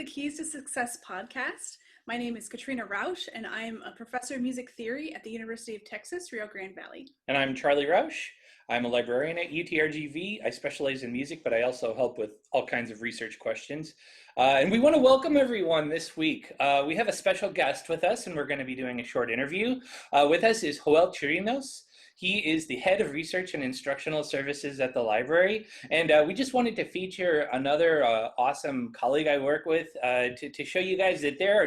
Keys to Success podcast. My name is Katrina Roush, and I'm a professor of music theory at the University of Texas, Rio Grande Valley. And I'm Charley Roush. I'm a librarian at UTRGV. I specialize in music, but I also help with all kinds of research questions. And we want to welcome everyone this week. We have a special guest with us, and we're going to be doing a short interview. With us is Chirinos. He is the head of research and instructional services at the library. And we just wanted to feature another awesome colleague I work with to show you guys that they're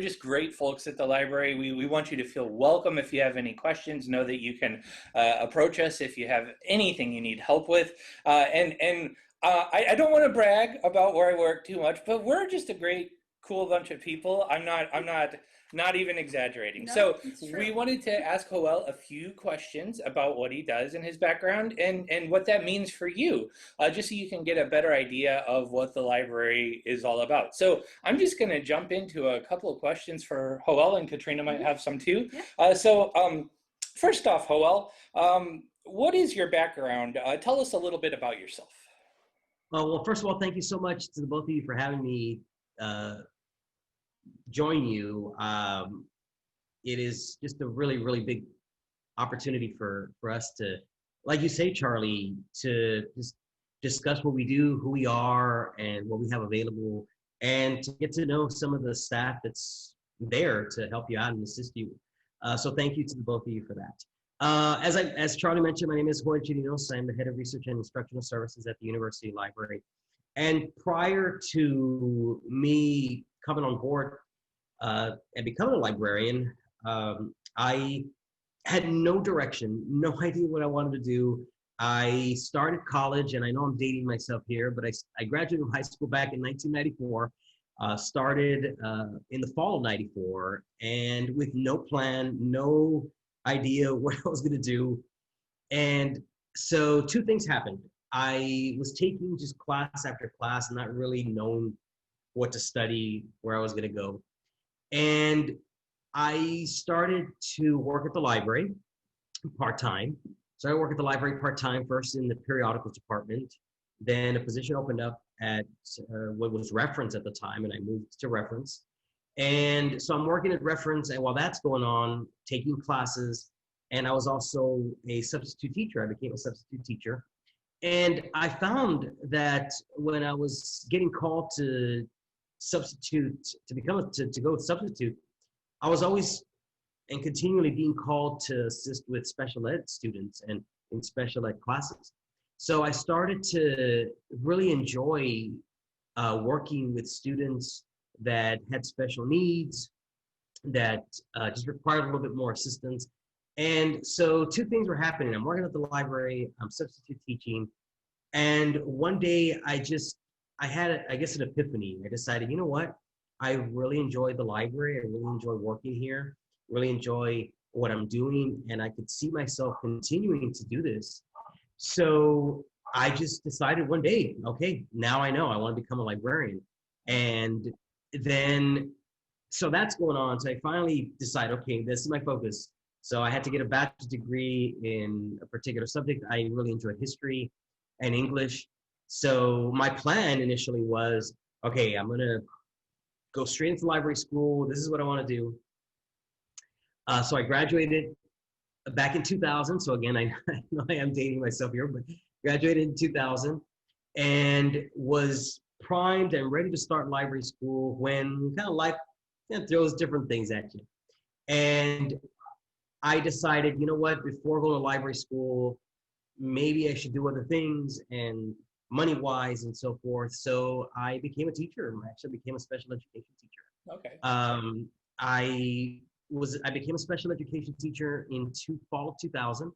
just great folks at the library. We want you to feel welcome. If you have any questions, know that you can approach us if you have anything you need help with. I don't want to brag about where I work too much, but we're just a great, cool bunch of people. I'm not even exaggerating. No, So we wanted to ask Joel a few questions about what he does and his background and what that means for you, just so you can get a better idea of what the library is all about. So I'm just going to jump into a couple of questions for Joel, and Katrina might have some too. Yeah. First off, Joel, what is your background? Tell us a little bit about yourself. Well, first of all, thank you so much to the both of you for having me join you. It is just a really, really big opportunity for us to, like you say, Charley, to just discuss what we do, who we are, and what we have available, and to get to know some of the staff that's there to help you out and assist you. So thank you to the both of you for that. As Charley mentioned, my name is Chirinos. I'm the head of research and instructional services at the University Library. And prior to me coming on board and becoming a librarian, I had no direction, no idea what I wanted to do. I started college, and I know I'm dating myself here, but I graduated from high school back in 1994, started in the fall of 94, and with no plan, no idea what I was gonna do. And so two things happened. I was taking just class after class, not really knowing what to study, where I was gonna go. And I started to work at the library part-time. So I worked at the library part-time, first in the periodicals department. Then a position opened up at what was reference at the time, and I moved to reference. And so I'm working at reference, and while that's going on, taking classes, and I was also a substitute teacher. I became a substitute teacher. And I found that when I was getting called to substitute, to go substitute, I was always and continually being called to assist with special ed students and in special ed classes. So I started to really enjoy working with students that had special needs, that just required a little bit more assistance. And so two things were happening. I'm working at the library, I'm substitute teaching, and one day I had, I guess, an epiphany. I decided, you know what? I really enjoy the library. I really enjoy working here, really enjoy what I'm doing, and I could see myself continuing to do this. So I just decided one day, okay, now I know I want to become a librarian. And then, so that's going on. So I finally decided, okay, this is my focus. So I had to get a bachelor's degree in a particular subject. I really enjoyed history and English. So my plan initially was, okay, I'm gonna go straight into library school. This is what I want to do. So I graduated back in 2000. So again, I know I am dating myself here, but graduated in 2000 and was primed and ready to start library school when kind of life throws different things at you. And I decided, you know what, before going to library school, maybe I should do other things and money-wise and so forth. So I became a teacher. I actually became a special education teacher. Okay. I became a special education teacher in fall of 2000,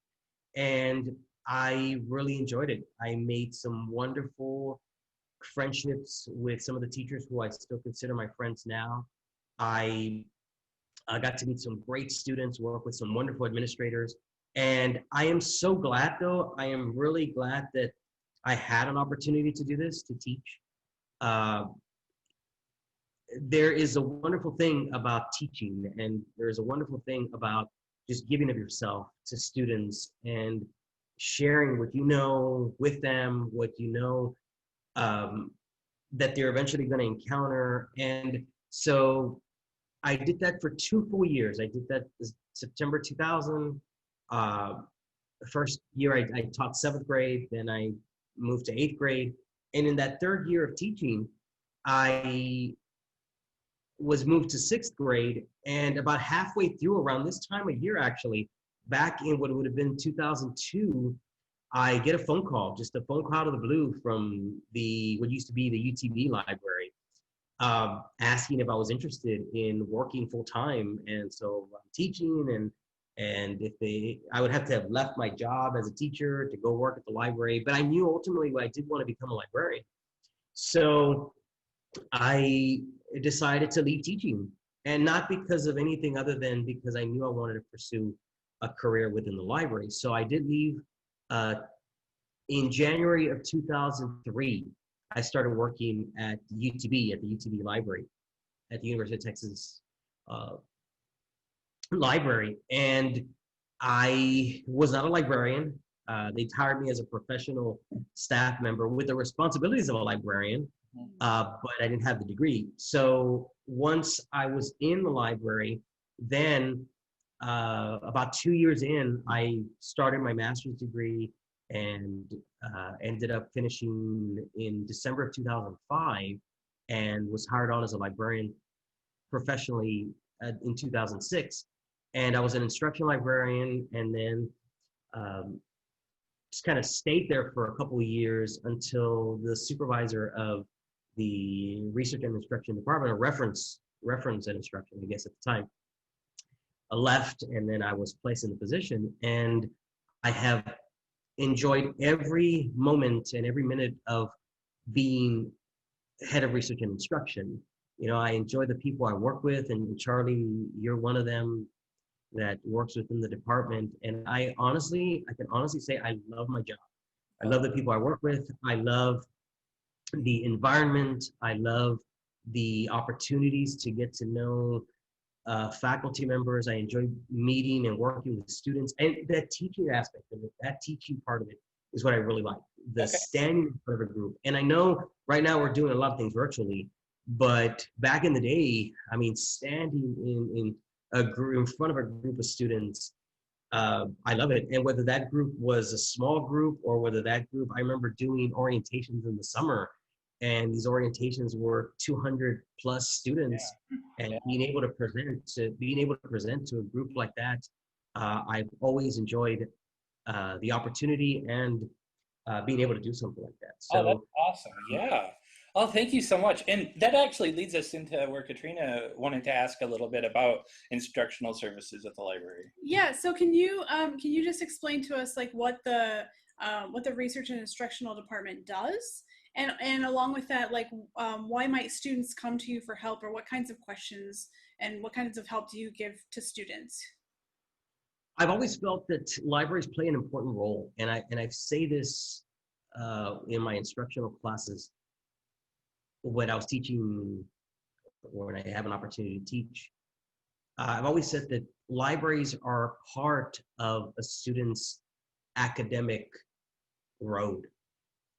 and I really enjoyed it. I made some wonderful friendships with some of the teachers who I still consider my friends now. I got to meet some great students, work with some wonderful administrators. And I am so glad, though, I am really glad that I had an opportunity to do this, to teach. There is a wonderful thing about teaching, and there's a wonderful thing about just giving of yourself to students and sharing what you know with them, what you know that they're eventually going to encounter. And so I did that for 2 full years. I did that September 2000. The first year I taught 7th grade, then I moved to 8th grade. And in that 3rd year of teaching, I was moved to 6th grade. And about halfway through, around this time of year, actually, back in what would have been 2002, I get a phone call, just a phone call out of the blue from what used to be the UTV library, asking if I was interested in working full time. And so I'm teaching, and I would have to have left my job as a teacher to go work at the library. But I knew ultimately I did want to become a librarian. So I decided to leave teaching, and not because of anything other than because I knew I wanted to pursue a career within the library. So I did leave. In January of 2003, I started working at the UTV library, at the University of Texas library. And I was not a librarian. They hired me as a professional staff member with the responsibilities of a librarian, but I didn't have the degree. So once I was in the library, then about 2 years in, I started my master's degree and ended up finishing in December of 2005, and was hired on as a librarian professionally in 2006. And I was an instructional librarian, and then just kind of stayed there for a couple of years until the supervisor of the research and instruction department, or reference and instruction, I guess at the time, left, and then I was placed in the position. And I have enjoyed every moment and every minute of being head of research and instruction. You know, I enjoy the people I work with, and Charley, you're one of them that works within the department. And I can honestly say I love my job. I love the people I work with. I love the environment. I love the opportunities to get to know faculty members. I enjoy meeting and working with students, and that teaching aspect of it, that teaching part of it is what I really like. The standing in front of a group. And I know right now we're doing a lot of things virtually, but back in the day, I mean, standing in front of a group of students, I love it. And whether that group was a small group or whether that group, I remember doing orientations in the summer, and these orientations were 200 plus students, and being able to present to a group like that, I've always enjoyed the opportunity and being able to do something like that. So that's awesome. Yeah. Oh, thank you so much. And that actually leads us into where Katrina wanted to ask a little bit about instructional services at the library. Yeah. So can you just explain to us like what the research and instructional department does? And along with that, like, why might students come to you for help, or what kinds of questions and what kinds of help do you give to students? I've always felt that libraries play an important role, and I say this in my instructional classes when I was teaching, or when I have an opportunity to teach. I've always said that libraries are part of a student's academic road.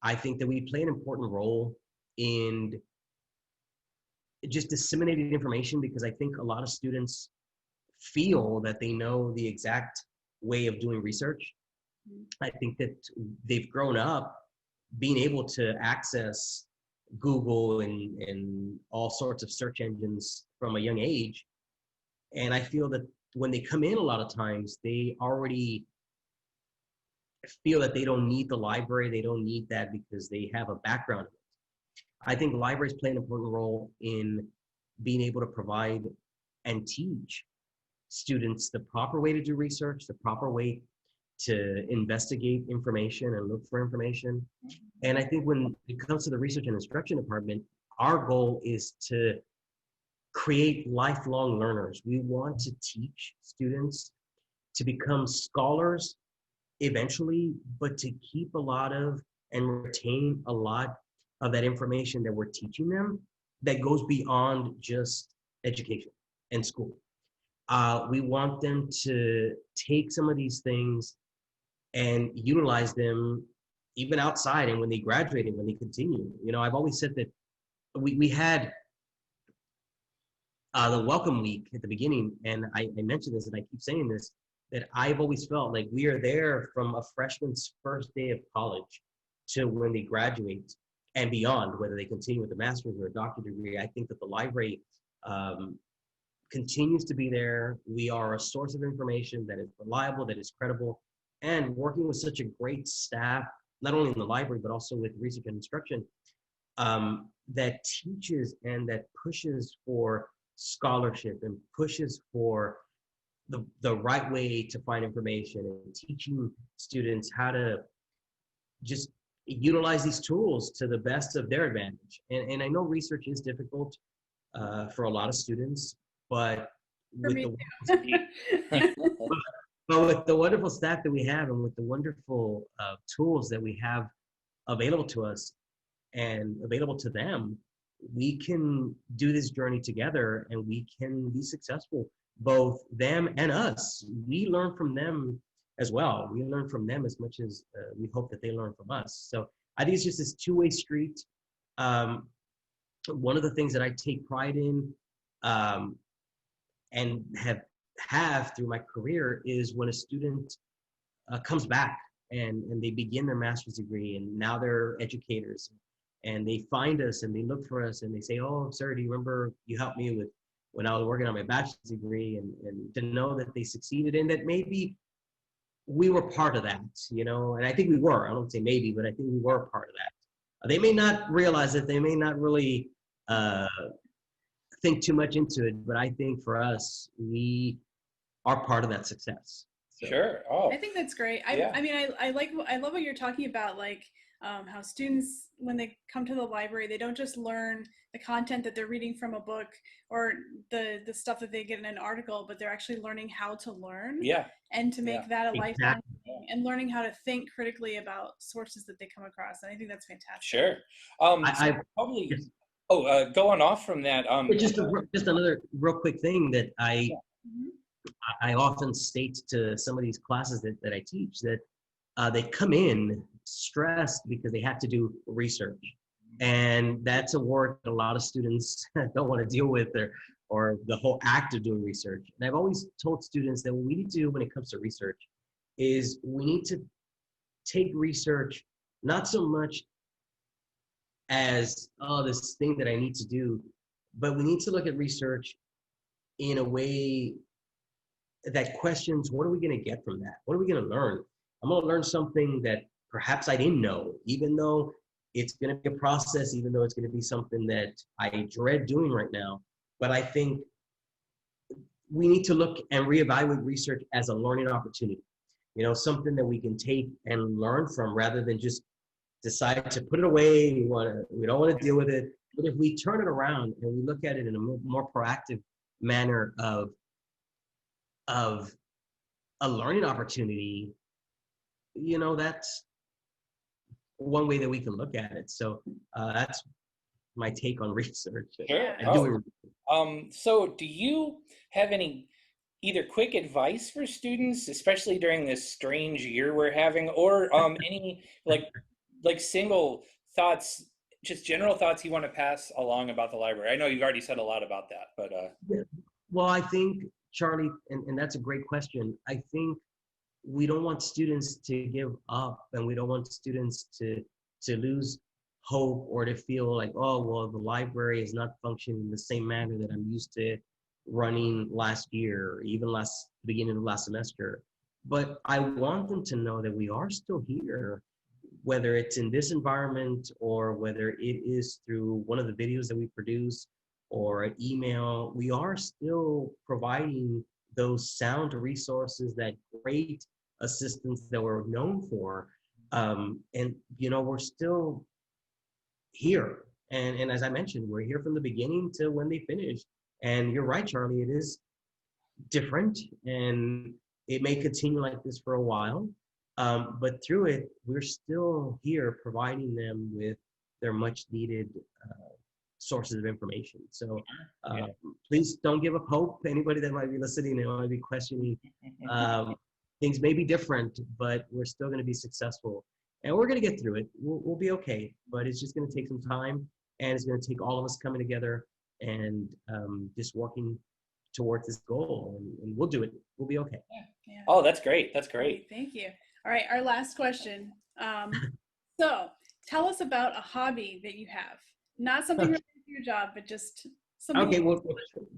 I think that we play an important role in just disseminating information, because I think a lot of students feel that they know the exact way of doing research. I think that they've grown up being able to access Google and all sorts of search engines from a young age. And I feel that when they come in, a lot of times they already feel that they don't need the library. They don't need that because they have a background in it. I think libraries play an important role in being able to provide and teach students the proper way to do research, the proper way to investigate information and look for information. And I think when it comes to the research and instruction department, our goal is to create lifelong learners. We want to teach students to become scholars eventually, but to keep a lot of and retain a lot of that information that we're teaching them that goes beyond just education and school. We want them to take some of these things and utilize them even outside, and when they graduate and when they continue. You know, I've always said that we had the welcome week at the beginning, and I mentioned this, and I keep saying this, that I've always felt like we are there from a freshman's first day of college to when they graduate and beyond, whether they continue with a master's or a doctorate degree. I think that the library continues to be there. We are a source of information that is reliable, that is credible, and working with such a great staff, not only in the library, but also with research and instruction, that teaches and that pushes for scholarship and pushes for the right way to find information, and teaching students how to just utilize these tools to the best of their advantage. And I know research is difficult for a lot of students, but For with me but with the wonderful staff that we have, and with the wonderful tools that we have available to us and available to them, we can do this journey together, and we can be successful, both them and us. We learn from them as well. We learn from them as much as we hope that they learn from us. So I think it's just this two-way street. One of the things that I take pride in and have through my career is when a student comes back and they begin their master's degree, and now they're educators, and they find us and they look for us and they say, "Oh, sir, do you remember you helped me with when I was working on my bachelor's degree?" And to know that they succeeded, and that maybe we were part of that, you know. And I think we were. I don't say maybe, but I think we were part of that. They may not realize it. They may not really think too much into it, but I think for us, we are part of that success. So. Sure. Oh, I think that's great. I mean, I love what you're talking about, like how students, when they come to the library, they don't just learn the content that they're reading from a book or the stuff that they get in an article, but they're actually learning how to learn. Yeah. And to make that a lifelong Exactly. thing, and learning how to think critically about sources that they come across. And I think that's fantastic. Sure. I Probably. Going off from that. just another real quick thing that I often state to some of these classes that I teach, that they come in stressed because they have to do research. And that's a work that a lot of students don't want to deal with, or the whole act of doing research. And I've always told students that what we need to do when it comes to research is we need to take research not so much as, oh, this thing that I need to do, but we need to look at research in a way that questions, what are we going to get from that? What are we going to learn? I'm going to learn something that perhaps I didn't know, even though it's going to be a process, even though it's going to be something that I dread doing right now. But I think we need to look and reevaluate research as a learning opportunity, you know, something that we can take and learn from, rather than just decide to put it away. We don't want to deal with it. But if we turn it around and we look at it in a more proactive manner of a learning opportunity, you know, that's one way that we can look at it. So that's my take on research. Sure. So do you have any either quick advice for students, especially during this strange year we're having, or any like single thoughts, just general thoughts you want to pass along about the library? I know you've already said a lot about that, but yeah. Well, I think, Charlie, and that's a great question. I think we don't want students to give up, and we don't want students to lose hope, or to feel like, oh, well, the library is not functioning in the same manner that I'm used to running last year, or even beginning of last semester. But I want them to know that we are still here, whether it's in this environment or whether it is through one of the videos that we produce or an email. We are still providing those sound resources, that great assistance that we're known for. And, you know, we're still here. And as I mentioned, we're here from the beginning to when they finish. And you're right, Charlie, it is different, and it may continue like this for a while. But through it, we're still here providing them with their much needed sources of information. So please don't give up hope. Anybody that might be listening and might be questioning, things may be different, but we're still going to be successful. And we're going to get through it. We'll be okay, but it's just going to take some time. and it's going to take all of us coming together and just working towards this goal, and we'll do it. We'll be okay. Yeah. Oh, that's great. That's great. Thank you. All right, our last question. So tell us about a hobby that you have. Not something related to your job, but just something. Okay, well,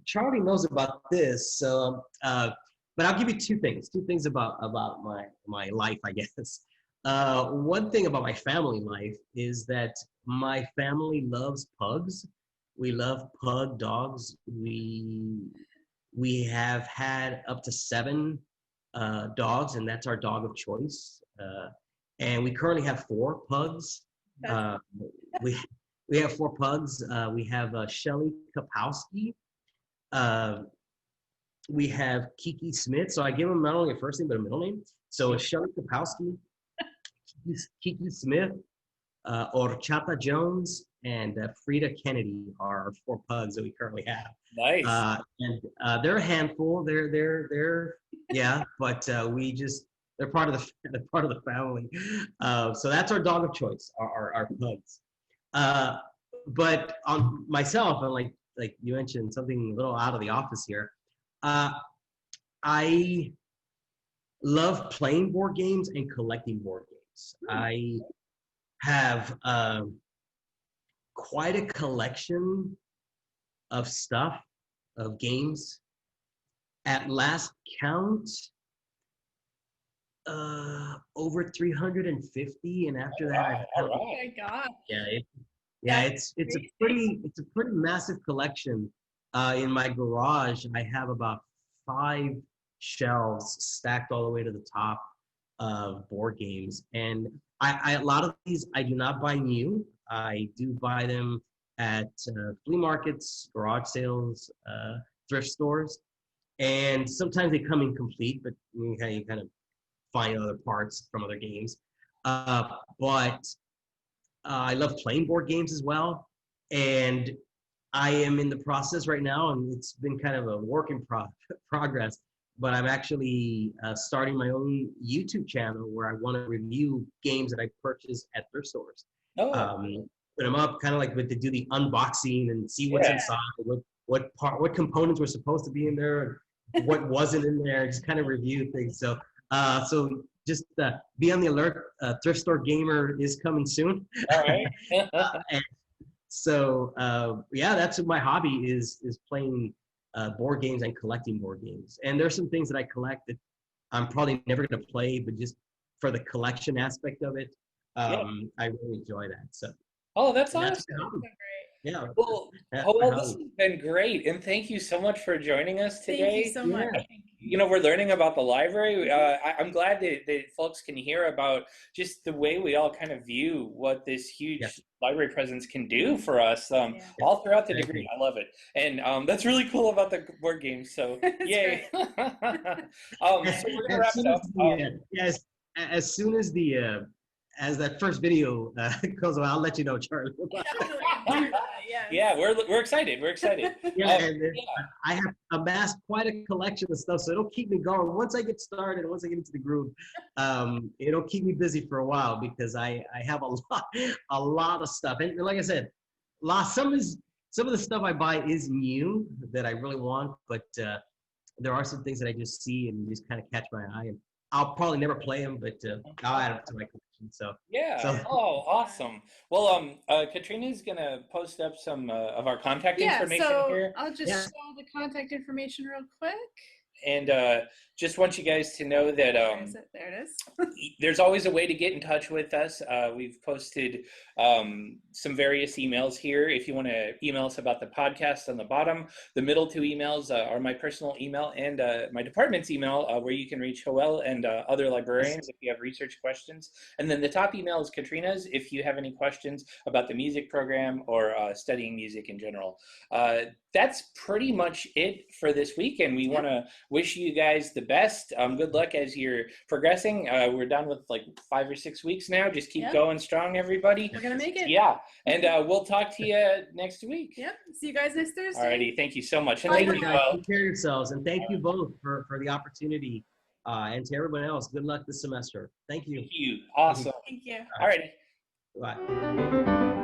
Charlie knows about this, so but I'll give you two things about my life, I guess. One thing about my family life is that my family loves pugs. We love pug dogs. We have had up to 7 dogs, and that's our dog of choice. And we currently have 4 pugs. We have 4 pugs. We have Shelly Kapowski. We have Kiki Smith. So I give him not only a first name, but a middle name. So Shelly Kapowski, Kiki Smith, Orchata Jones, and Frida Kennedy are our 4 pugs that we currently have. Nice. And they're a handful. They're yeah, but they're part of the family. So that's our dog of choice, our pugs. But on myself, and like you mentioned, something a little out of the office here. I love playing board games and collecting board games. I have quite a collection of stuff, of games. At last count, over 350, and after that, all right. Oh my God. It's a pretty massive collection. In my garage, I have about 5 shelves stacked all the way to the top of board games, and I a lot of these I do not buy new. I do buy them at flea markets, garage sales, thrift stores, and sometimes they come incomplete, but you kind of find other parts from other games. But I love playing board games as well, and I am in the process right now, and it's been kind of a work in progress, but I'm actually starting my own YouTube channel where I want to review games that I purchased at thrift stores. Put them up kind of like to do the unboxing and see what's inside, what components were supposed to be in there, and what wasn't in there, just kind of review things. So just be on the alert. Thrift Store Gamer is coming soon. All right. And so that's what my hobby is playing board games and collecting board games. And there's some things that I collect that I'm probably never going to play, but just for the collection aspect of it, I really enjoy that. So. Oh, that's awesome. That's great. Yeah. Well, this has been great, and thank you so much for joining us today. Thank you so much. You know, we're learning about the library. I'm glad that folks can hear about just the way we all kind of view what this huge library presence can do for us all throughout the degree. I love it. And that's really cool about the board games. So, yay. So we're going to wrap it up. As soon as as that first video goes on, I'll let you know, Charlie. Yeah, we're excited. We're excited. I have amassed quite a collection of stuff, so it'll keep me going. Once I get started, once I get into the groove, it'll keep me busy for a while because I have a lot of stuff. And like I said, some of the stuff I buy is new that I really want, but there are some things that I just see and just kind of catch my eye. And I'll probably never play them, but I'll add them to my collection. So oh, awesome. Well, Katrina's gonna post up some of our contact information here. I'll just show the contact information real quick. And just want you guys to know that there it is. there's always a way to get in touch with us. We've posted some various emails here. If you want to email us about the podcast on the bottom, the middle 2 emails are my personal email and my department's email, where you can reach Joel and other librarians if you have research questions. And then the top email is Katrina's if you have any questions about the music program or studying music in general. That's pretty much it for this weekend. We want to wish you guys the best. Good luck as you're progressing. We're done with like 5 or 6 weeks now. Just keep going strong, everybody. We're going to make it. Yeah. And we'll talk to you next week. Yep. See you guys next Thursday. Alrighty. Thank you so much. And thank you, guys. Take care of yourselves. And thank you both for the opportunity. And to everyone else, good luck this semester. Thank you. Thank you. Awesome. Thank you. Alrighty. Bye.